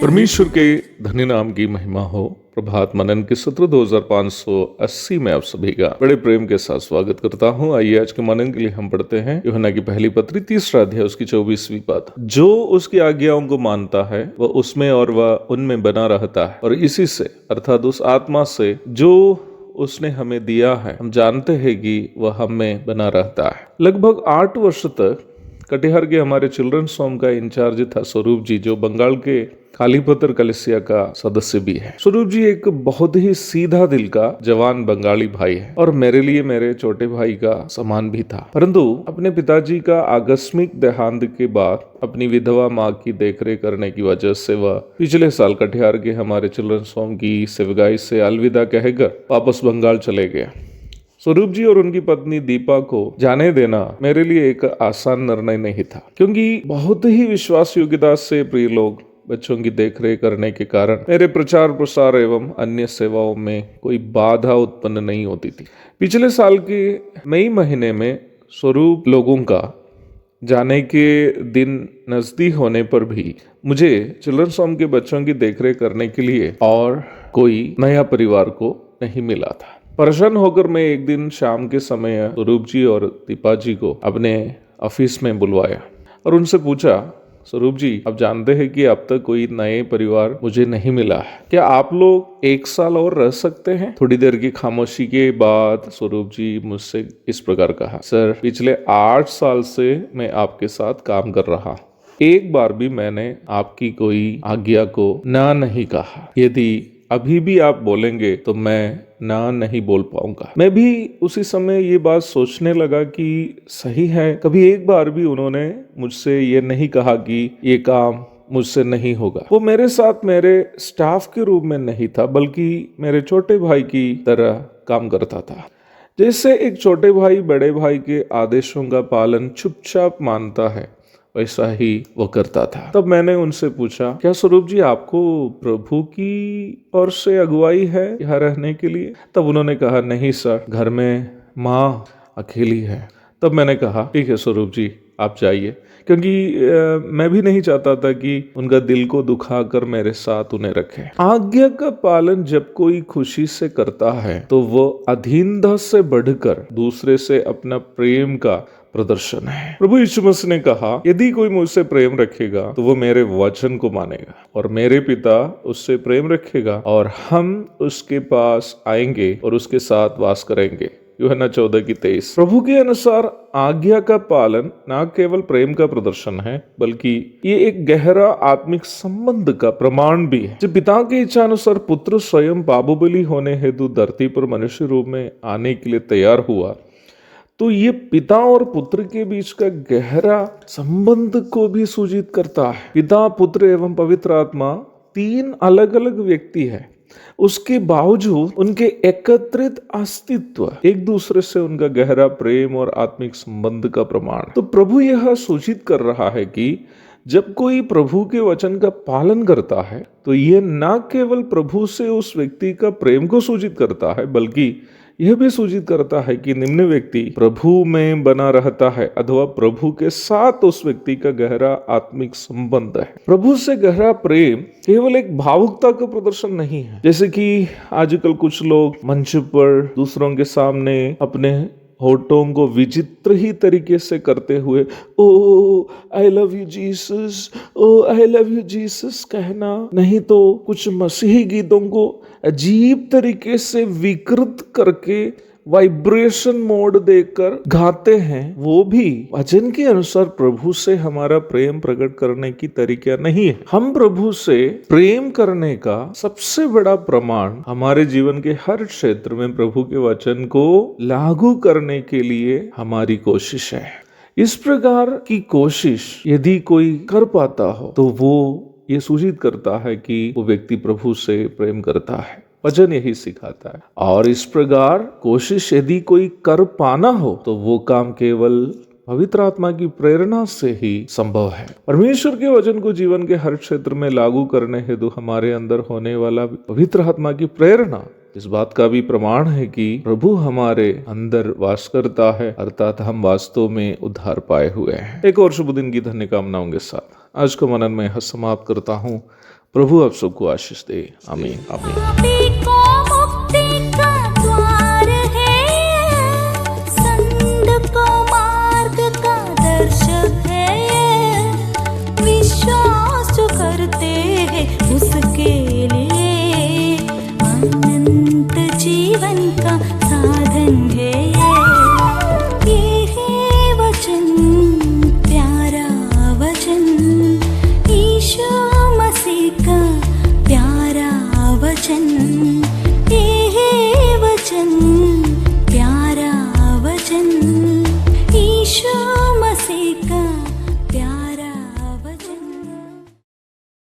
परमेश्वर के धन्य नाम की महिमा हो। प्रभात मनन के सत्र 2580 में आप सभी का बड़े प्रेम के साथ स्वागत करता हूं। आइए आज के मनन के लिए हम पढ़ते हैं यूहन्ना की पहली पत्री 3 अध्याय उसकी 24वीं पद। जो उसकी आज्ञाओं को मानता है वह उसमें और वह उनमें बना रहता है, और इसी से अर्थात उस आत्मा से जो उसने हमें दिया है हम जानते हैं कि वह हम में बना रहता है। लगभग 8 वर्ष तक कटिहार के हमारे चिल्ड्रंस होम का इंचार्ज था स्वरूप जी, जो बंगाल के कालीपत्र कलिसिया का सदस्य भी है। स्वरूप जी एक बहुत ही सीधा दिल का जवान बंगाली भाई है और मेरे लिए मेरे छोटे भाई का समान भी था। परंतु अपने पिताजी का आकस्मिक देहांत के बाद अपनी विधवा माँ की देखरेख करने की वजह से वह पिछले साल कटिहार के हमारे चिल्ड्रंस होम की सेवगाई से अलविदा कहकर वापस बंगाल चले गए। स्वरूप जी और उनकी पत्नी दीपा को जाने देना मेरे लिए एक आसान निर्णय नहीं था, क्योंकि बहुत ही विश्वास योग्यता से प्रिय लोग बच्चों की देखरेख करने के कारण मेरे प्रचार प्रसार एवं अन्य सेवाओं में कोई बाधा उत्पन्न नहीं होती थी। पिछले साल के मई महीने में स्वरूप लोगों का जाने के दिन नजदीक होने पर भी मुझे चिल्ड्रंस होम के बच्चों की देखरेख करने के लिए और कोई नया परिवार को नहीं मिला था। परेशान होकर मैं एक दिन शाम के समय स्वरूप जी और दीपा जी को अपने ऑफिस में बुलवाया और उनसे पूछा, स्वरूप जी आप जानते हैं कि अब तक कोई नए परिवार मुझे नहीं मिला है, क्या आप लोग 1 साल और रह सकते हैं? थोड़ी देर की खामोशी के बाद स्वरूप जी मुझसे इस प्रकार कहा, सर पिछले 8 साल से मैं आपके साथ काम कर रहा, एक बार भी मैंने आपकी कोई आज्ञा को ना नहीं कहा। यदि अभी भी आप बोलेंगे तो मैं ना नहीं बोल पाऊंगा। मैं भी उसी समय ये बात सोचने लगा कि सही है, कभी एक बार भी उन्होंने मुझसे ये नहीं कहा कि ये काम मुझसे नहीं होगा। वो मेरे साथ मेरे स्टाफ के रूप में नहीं था, बल्कि मेरे छोटे भाई की तरह काम करता था। जैसे एक छोटे भाई बड़े भाई के आदेशों का पालन चुपचाप मानता है, वैसा ही वो करता था। तब मैंने उनसे पूछा, क्या स्वरूप जी आपको प्रभु की ओर से अगुवाई है यहाँ रहने के लिए? तब उन्होंने कहा, नहीं सर, घर में माँ अकेली है। तब मैंने कहा, ठीक है स्वरूप जी आप जाइए, क्योंकि मैं भी नहीं चाहता था कि उनका दिल को दुखाकर मेरे साथ उन्हें रखे। आज्ञा का पालन जब कोई खुशी से करता है तो वो अधीनता से बढ़कर दूसरे से अपना प्रेम का प्रदर्शन है। प्रभु यीशु मसीह ने कहा, यदि कोई मुझसे प्रेम रखेगा तो वो मेरे वचन को मानेगा और मेरे पिता उससे प्रेम रखेगा और हम उसके पास आएंगे और उसके साथ वास करेंगे। यूहन्ना 14:23। प्रभु के अनुसार आज्ञा का पालन न केवल प्रेम का प्रदर्शन है, बल्कि ये एक गहरा आत्मिक संबंध का प्रमाण भी है। जब पिता की इच्छा अनुसार पुत्र स्वयं पापबलि होने हेतु धरती पर मनुष्य रूप में आने के लिए तैयार हुआ, तो ये पिता और पुत्र के बीच का गहरा संबंध को भी सूचित करता है। पिता, पुत्र एवं पवित्र आत्मा 3 अलग अलग व्यक्ति है, उसके बावजूद उनके एकत्रित अस्तित्व एक दूसरे से उनका गहरा प्रेम और आत्मिक संबंध का प्रमाण। तो प्रभु यह सूचित कर रहा है कि जब कोई प्रभु के वचन का पालन करता है तो यह न केवल प्रभु से उस व्यक्ति का प्रेम को सूचित करता है, बल्कि यह भी सूचित करता है कि निम्न व्यक्ति प्रभु में बना रहता है अथवा प्रभु के साथ उस व्यक्ति का गहरा आत्मिक संबंध है। प्रभु से गहरा प्रेम केवल एक भावुकता का प्रदर्शन नहीं है, जैसे कि आजकल कुछ लोग मंच पर दूसरों के सामने अपने होठों को विचित्र ही तरीके से करते हुए oh I love you Jesus, oh I love you Jesus कहना, नहीं तो कुछ मसीही गीतों को अजीब तरीके से विकृत करके वाइब्रेशन मोड देकर गाते हैं, वो भी वचन के अनुसार प्रभु से हमारा प्रेम प्रकट करने की तरीका नहीं है। हम प्रभु से प्रेम करने का सबसे बड़ा प्रमाण हमारे जीवन के हर क्षेत्र में प्रभु के वचन को लागू करने के लिए हमारी कोशिश है। इस प्रकार की कोशिश यदि कोई कर पाता हो तो वो ये सूचित करता है कि वो व्यक्ति प्रभु से प्रेम करता है। वचन यही सिखाता है। और इस प्रकार कोशिश यदि कोई कर पाना हो तो वो काम केवल पवित्र आत्मा की प्रेरणा से ही संभव है। परमेश्वर के वचन को जीवन के हर क्षेत्र में लागू करने हेतु हमारे अंदर होने वाला पवित्र आत्मा की प्रेरणा इस बात का भी प्रमाण है कि प्रभु हमारे अंदर वास करता है, अर्थात हम वास्तव में उद्धार पाए हुए हैं। एक और शुभ दिन की धन्य कामनाओं के साथ आज का मनन में समाप्त करता हूँ। प्रभु आप सबको आशीष दे। आमीन आमीन।